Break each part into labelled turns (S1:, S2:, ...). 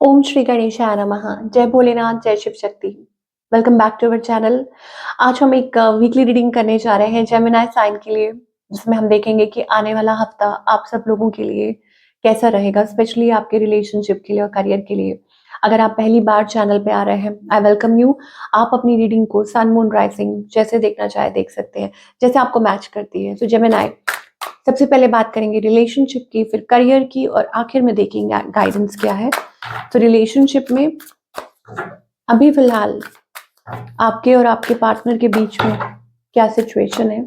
S1: ओम श्री गणेशाय नमः। जय भोलेनाथ, जय Shiv Shakti. Welcome back to our channel. आज हम एक वीकली रीडिंग करने जा रहे हैं जेमिनी साइन के लिए, जिसमें हम देखेंगे कि आने वाला हफ्ता आप सब लोगों के लिए कैसा रहेगा, स्पेशली आपके रिलेशनशिप के लिए और करियर के लिए। अगर आप पहली बार चैनल पे आ रहे हैं, आई वेलकम यू। आप अपनी रीडिंग को सन मून राइजिंग जैसे देखना चाहे देख सकते हैं, जैसे आपको मैच करती है। तो जेमिनी, सबसे पहले बात करेंगे रिलेशनशिप की, फिर करियर की, और आखिर में देखेंगे गाइडेंस क्या है। तो रिलेशनशिप में अभी फिलहाल आपके और आपके पार्टनर के बीच में क्या सिचुएशन है।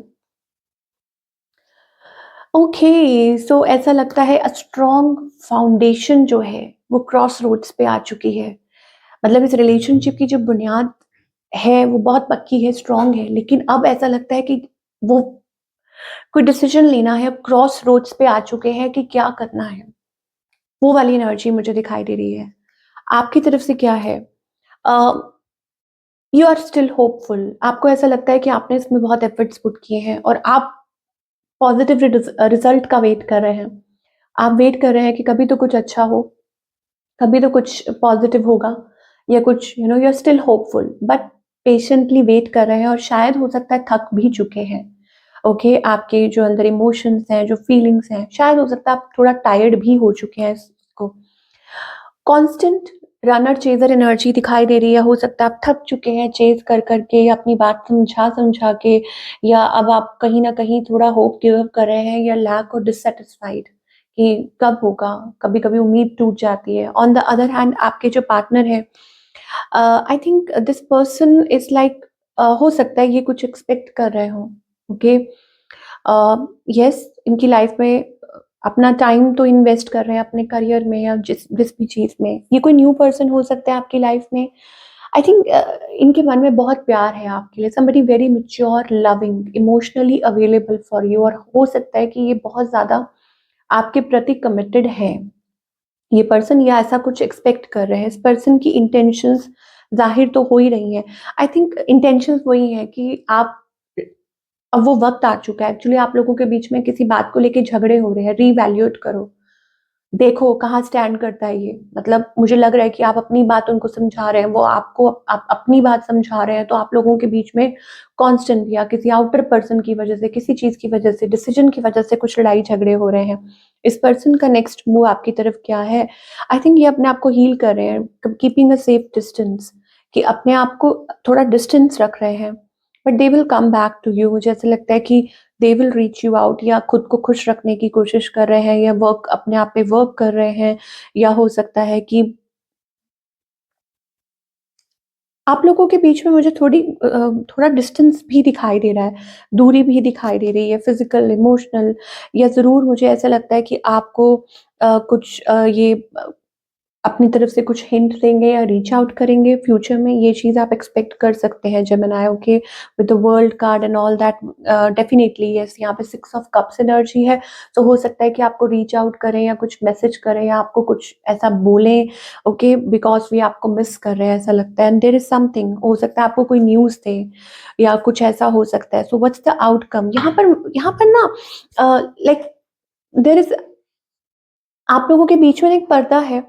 S1: ओके, सो ऐसा लगता है स्ट्रॉन्ग फाउंडेशन जो है वो क्रॉस रोड्स पे आ चुकी है। मतलब इस रिलेशनशिप की जो बुनियाद है वो बहुत पक्की है, स्ट्रॉन्ग है, लेकिन अब ऐसा लगता है कि वो कोई डिसीजन लेना है, क्रॉस रोड्स पे आ चुके हैं कि क्या करना है। वो वाली एनर्जी मुझे दिखाई दे रही है। आपकी तरफ से क्या है? You are still hopeful. आपको ऐसा लगता है कि आपने इसमें बहुत एफर्ट्स पुट किए हैं और आप पॉजिटिव रिजल्ट का वेट कर रहे हैं। आप वेट कर रहे हैं कि कभी तो कुछ अच्छा हो, कभी तो कुछ पॉजिटिव होगा, या कुछ you are still hopeful, but patiently wait कर रहे हैं, और शायद हो सकता है थक भी चुके हैं। ओके, आपके जो अंदर इमोशंस हैं, जो फीलिंग्स हैं, शायद हो सकता है आप थोड़ा टायर्ड भी हो चुके हैं इसको। कांस्टेंट रनर चेजर एनर्जी दिखाई दे रही है। हो सकता है आप थक चुके हैं चेज कर करके, या अपनी बात समझा समझा के, या अब आप कहीं ना कहीं थोड़ा होप गिव अप कर रहे हैं, या लैक और डिससेटिस्फाइड कि कब होगा। कभी कभी उम्मीद टूट जाती है। ऑन द अदर हैंड, आपके जो पार्टनर है, I think this person is like, हो सकता है ये कुछ एक्सपेक्ट कर रहे हो। ओके, यस, इनकी लाइफ में अपना टाइम तो इन्वेस्ट कर रहे हैं अपने करियर में, या जिस जिस भी चीज़ में। ये कोई न्यू पर्सन हो सकता है आपकी लाइफ में। आई थिंक इनके मन में बहुत प्यार है आपके लिए। Somebody very mature, loving, emotionally available for you, और हो सकता है कि ये बहुत ज़्यादा आपके प्रति कमिटेड है। ये पर्सन या ऐसा कुछ एक्सपेक्ट कर रहे हैं। इस पर्सन की इंटेंशंस ज़ाहिर तो हो ही रही हैं। आई थिंक इंटेंशंस वही हैं कि आप, अब वो वक़्त आ चुका है। एक्चुअली आप लोगों के बीच में किसी बात को लेके झगड़े हो रहे हैं, रीवैल्यूएट करो। देखो कहाँ स्टैंड करता है ये। मतलब मुझे लग रहा है कि आप अपनी बात उनको समझा रहे हैं, वो आपको आप अपनी बात समझा रहे हैं, तो आप लोगों के बीच में कांस्टेंट या किसी आउटर पर्सन की वजह से, किसी चीज़ की वजह से, डिसीजन की वजह से कुछ लड़ाई झगड़े हो रहे हैं। इस पर्सन का नेक्स्ट मूव आपकी तरफ क्या है? आई थिंक ये अपने आप को हील कर रहे हैं, कीपिंग अ सेफ डिस्टेंस, कि अपने आप को थोड़ा डिस्टेंस रख रहे हैं। But they will come back to you. मुझे ऐसा लगता है कि they will reach you out, या खुद को खुश रखने की कोशिश कर रहे हैं, या वर्क अपने आप पे वर्क कर रहे हैं, या हो सकता है कि आप लोगों के बीच में मुझे थोड़ा डिस्टेंस भी दिखाई दे रहा है, दूरी भी दिखाई दे रही है, फिजिकल, इमोशनल, या ज़रूर मुझे ऐसा लगता है कि आपको कुछ ये अपनी तरफ से कुछ हिंट देंगे या रीच आउट करेंगे फ्यूचर में। ये चीज़ आप एक्सपेक्ट कर सकते हैं Gemini. Okay, with the world card and all that, definitely yes, यहाँ पे 6 ऑफ कप्स एनर्जी है। तो हो सकता है कि आपको रीच आउट करें, या कुछ मैसेज करें, या आपको कुछ ऐसा बोलें। ओके, बिकॉज वे आपको मिस कर रहे हैं ऐसा लगता है, एंड देयर इज समथिंग। हो सकता है आपको कोई न्यूज़ दे, या कुछ ऐसा हो सकता है। सो व्हाट्स द आउटकम यहाँ पर ना, लाइक देयर इज, आप लोगों के बीच में एक पर्दा है।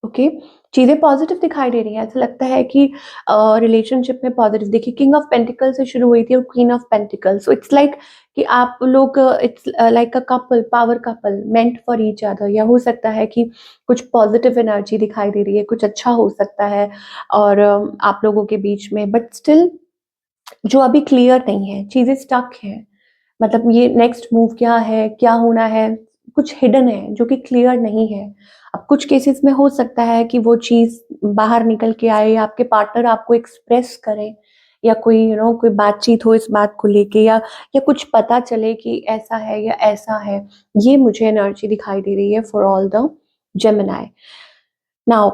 S1: ओके, चीज़ें पॉज़िटिव दिखाई दे रही हैं। ऐसा लगता है कि रिलेशनशिप में पॉज़िटिव, देखिए किंग ऑफ पेंटिकल से शुरू हुई थी और queen of pentacle. So it's like कि आप लोग, it's like a couple, power couple, meant for each other. या हो सकता है कि कुछ पॉज़िटिव एनर्जी दिखाई दे रही है, कुछ अच्छा हो सकता है और आप लोगों के बीच में, बट स्टिल जो अभी क्लियर नहीं है, चीज़ें स्टक हैं। मतलब ये नेक्स्ट मूव क्या है, क्या होना है, कुछ हिडन है जो कि क्लियर नहीं है। अब कुछ केसेस में हो सकता है कि वो चीज़ बाहर निकल के आए, या आपके पार्टनर आपको एक्सप्रेस करें, या कोई कोई बातचीत हो इस बात को लेके, या कुछ पता चले कि ऐसा है या ऐसा है। ये मुझे एनर्जी दिखाई दे रही है for all the Gemini. Now,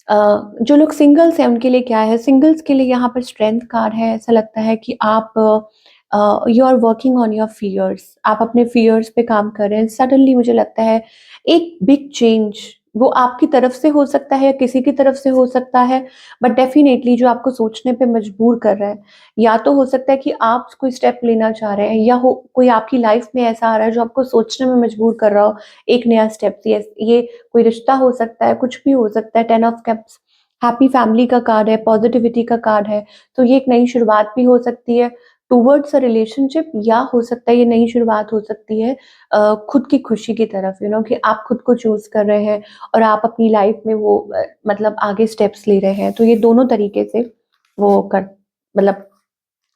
S1: जो लोग सिंगल्स हैं उनके लिए क्या है? सिंगल्स के लिए यहाँ पर स्ट्रेंथ कार्ड है। ऐसा लगता है कि आप you are working on your fears. आप अपने फियर्स पे काम कर रहे हैं। सडनली मुझे लगता है एक बिग चेंज वो आपकी तरफ से हो सकता है या किसी की तरफ से हो सकता है, बट डेफिनेटली जो आपको सोचने पे मजबूर कर रहा है, या तो हो सकता है कि आप कोई स्टेप लेना चाह रहे हैं, या हो कोई आपकी लाइफ में ऐसा आ रहा है जो आपको सोचने में मजबूर कर रहा हो एक नया स्टेप। ये कोई रिश्ता हो सकता है, कुछ भी हो सकता है। 10 ऑफ कप्स हैप्पी फैमिली का कार्ड है, पॉजिटिविटी का कार्ड है, तो ये एक नई शुरुआत भी हो सकती है टूवर्ड्स अ रिलेशनशिप, या हो सकता है ये नई शुरुआत हो सकती है खुद की खुशी की तरफ, कि आप खुद को चूज कर रहे हैं और आप अपनी लाइफ में वो मतलब आगे स्टेप्स ले रहे हैं। तो ये दोनों तरीके से वो कर मतलब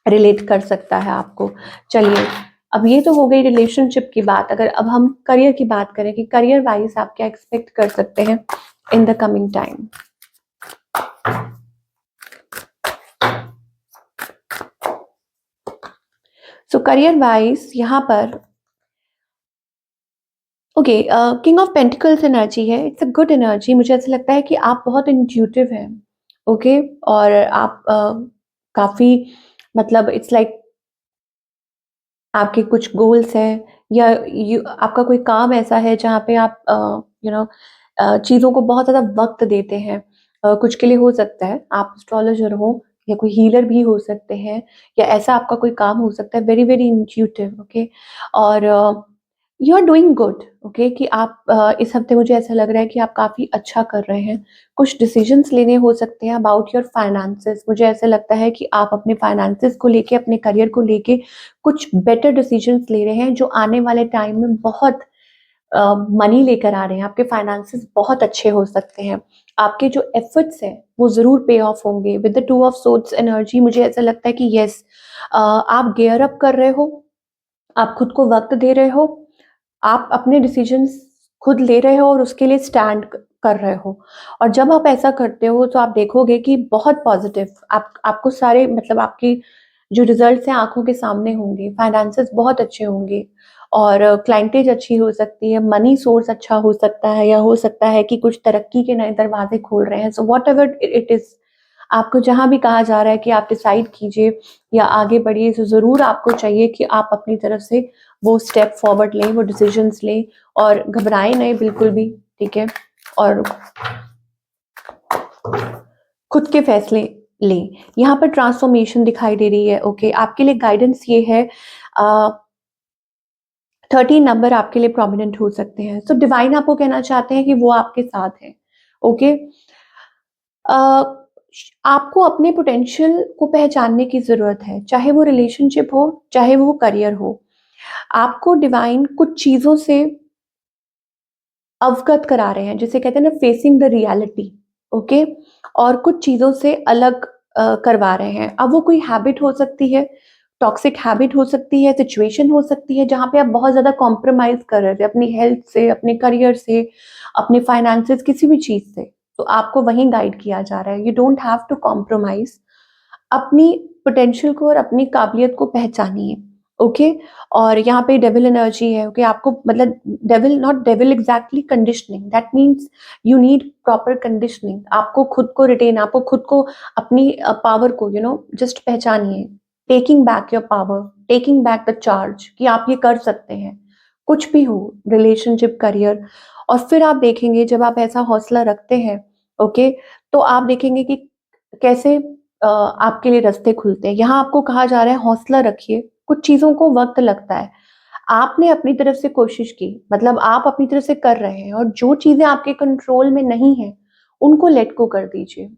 S1: रिलेट कर सकता है आपको। चलिए, अब ये तो हो गई रिलेशनशिप की बात। अगर अब हम करियर की बात करें कि करियर वाइज आप क्या एक्सपेक्ट कर सकते हैं in the coming time. So career wise यहाँ पर okay, king of pentacles energy है। It's a good energy. मुझे ऐसा लगता है कि आप बहुत इंट्यूटिव हैं। ओके, और आप काफी मतलब इट्स लाइक आपके कुछ गोल्स हैं, या आपका कोई काम ऐसा है जहाँ पे आप यू नो चीज़ों को बहुत ज़्यादा वक्त देते हैं। कुछ के लिए हो सकता है आप एस्ट्रोलॉजर हो, या कोई हीलर भी हो सकते हैं, या ऐसा आपका कोई काम हो सकता है वेरी वेरी इंट्यूटिव। ओके, और you are doing good. Okay, कि आप इस हफ्ते मुझे ऐसा लग रहा है कि आप काफ़ी अच्छा कर रहे हैं। कुछ डिसीजंस लेने हो सकते हैं अबाउट योर फाइनेंसेस। मुझे ऐसा लगता है कि आप अपने फाइनेंसेस को लेके, अपने करियर को लेके कुछ बेटर डिसीजंस ले रहे हैं जो आने वाले टाइम में बहुत मनी लेकर आ रहे हैं। आपके फाइनेंसेस बहुत अच्छे हो सकते हैं। आपके जो एफर्ट्स हैं वो ज़रूर पे ऑफ होंगे। With the 2 of swords energy मुझे ऐसा लगता है कि यस, आप गियर अप कर रहे हो, आप खुद को वक्त दे रहे हो, आप अपने डिसीजंस खुद ले रहे हो और उसके लिए स्टैंड कर रहे हो। और जब आप ऐसा करते हो तो आप देखोगे कि बहुत पॉजिटिव आपको सारे मतलब आपकी जो रिजल्ट्स हैं आंखों के सामने होंगे। फाइनेंसेस बहुत अच्छे होंगे, और क्लाइंटेज अच्छी हो सकती है, मनी सोर्स अच्छा हो सकता है, या हो सकता है कि कुछ तरक्की के नए दरवाजे खोल रहे हैं। So what ever it is, आपको जहाँ भी कहा जा रहा है कि आप डिसाइड कीजिए या आगे बढ़िए, तो ज़रूर आपको चाहिए कि आप अपनी तरफ से वो स्टेप फॉरवर्ड लें, वो डिसीजंस लें, और घबराएं नहीं बिल्कुल भी। ठीक है, और खुद के फैसले लें। यहाँ पर ट्रांसफॉर्मेशन दिखाई दे रही है। ओके, आपके लिए गाइडेंस ये है, 13 नंबर आपके लिए प्रोमिनेंट हो सकते हैं। सो डिवाइन आपको कहना चाहते हैं कि वो आपके साथ है। ओके, आपको अपने पोटेंशियल को पहचानने की ज़रूरत है, चाहे वो रिलेशनशिप हो, चाहे वो करियर हो। आपको डिवाइन कुछ चीज़ों से अवगत करा रहे हैं, जिसे कहते हैं ना फेसिंग द रियलिटी। ओके, और कुछ चीज़ों से अलग करवा रहे हैं। अब वो कोई हैबिट हो सकती है, टॉक्सिक हैबिट हो सकती है, सिचुएशन हो सकती है जहाँ पे आप बहुत ज़्यादा कॉम्प्रोमाइज़ कर रहे थे अपनी हेल्थ से, अपने करियर से, अपने फाइनेंसेस, किसी भी चीज़ से। तो आपको वहीं गाइड किया जा रहा है, you don't have to compromise. अपनी पोटेंशियल को और अपनी काबिलियत को पहचानिए। ओके, और यहाँ पे डेविल एनर्जी है। ओके, आपको मतलब devil, not devil exactly, conditioning, that means you need proper conditioning. आपको खुद को रिटेन, आपको खुद को अपनी पावर को जस्ट पहचानिए। Taking back your power, taking back the charge, कि आप ये कर सकते हैं, कुछ भी हो, रिलेशनशिप, करियर। और फिर आप देखेंगे जब आप ऐसा हौसला रखते हैं, ओके, तो आप देखेंगे कि कैसे आपके लिए रास्ते खुलते हैं। यहाँ आपको कहा जा रहा है हौसला रखिए, कुछ चीज़ों को वक़्त लगता है। आपने अपनी तरफ से कोशिश की, मतलब आप अपनी तरफ से कर रहे हैं, और जो चीज़ें आपके कंट्रोल में नहीं हैं, उनको लेट गो कर दीजिए।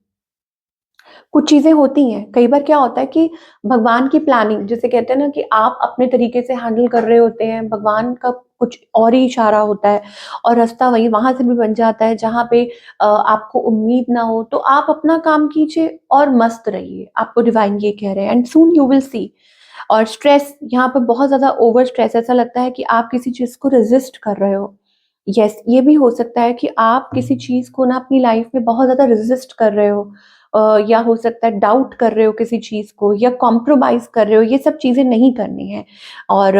S1: कुछ चीज़ें होती हैं, कई बार क्या होता है कि भगवान की प्लानिंग, जिसे कहते हैं ना कि आप अपने तरीके से हैंडल कर रहे होते हैं, भगवान का कुछ और ही इशारा होता है, और रास्ता वही वहाँ से भी बन जाता है जहाँ पे आपको उम्मीद ना हो। तो आप अपना काम कीजिए और मस्त रहिए, आपको डिवाइन ये कह रहे हैं, and soon you will see. और स्ट्रेस, यहाँ पे बहुत ज़्यादा ओवर स्ट्रेस, ऐसा लगता है कि आप किसी चीज़ को रेज़िस्ट कर रहे हो। यस, ये भी हो सकता है कि आप किसी चीज़ को ना अपनी लाइफ में बहुत ज़्यादा रेज़िस्ट कर रहे हो, या हो सकता है डाउट कर रहे हो किसी चीज़ को, या कॉम्प्रोमाइज़ कर रहे हो। ये सब चीज़ें नहीं करनी है। और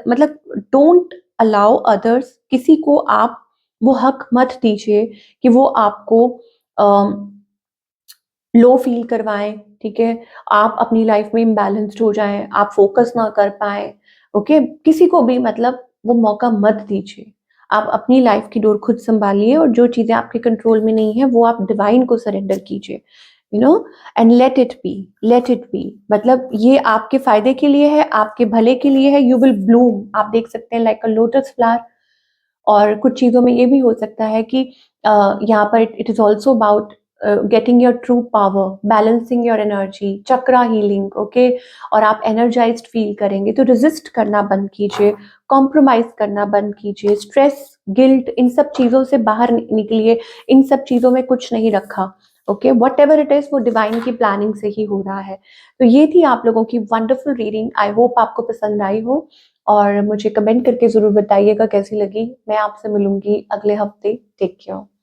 S1: मतलब डोंट अलाउ अदर्स, किसी को आप वो हक मत दीजिए कि वो आपको लो फील करवाएँ। ठीक है? आप अपनी लाइफ में इम्बैलेंस्ड हो जाएँ, आप फ़ोकस ना कर पाएँ। ओके? किसी को भी मतलब वो मौका मत दीजिए। आप अपनी लाइफ की डोर खुद सँभालिए और जो चीज़ें आपके कंट्रोल में नहीं है, वो आप डिवाइन को सरेंडर कीजिए, you know and let it be. मतलब ये आपके फ़ायदे के लिए है, आपके भले के लिए है, यू विल ब्लूम। आप देख सकते हैं लाइक अ लोटस फ्लावर। और कुछ चीज़ों में ये भी हो सकता है कि यहाँ पर it is also about getting your true power, balancing your energy, chakra healing, okay? और आप एनर्जाइज्ड फील करेंगे तो रेज़िस्ट करना बंद कीजिए, कॉम्प्रोमाइज़ करना बंद कीजिए, स्ट्रेस, गिल्ट इन सब चीज़ों से बाहर निकलिए, इन सब चीज़ों में कुछ नहीं रखा, ओके? व्हाटएवर इट इज़ वो डिवाइन की प्लानिंग से ही हो रहा है। तो ये थी आप लोगों की वंडरफुल रीडिंग, आई होप आपको पसंद आई हो। और मुझे कमेंट करके ज़रूर बताइएगा कैसी लगी। मैं आपसे मिलूँगी अगले हफ्ते। Take care.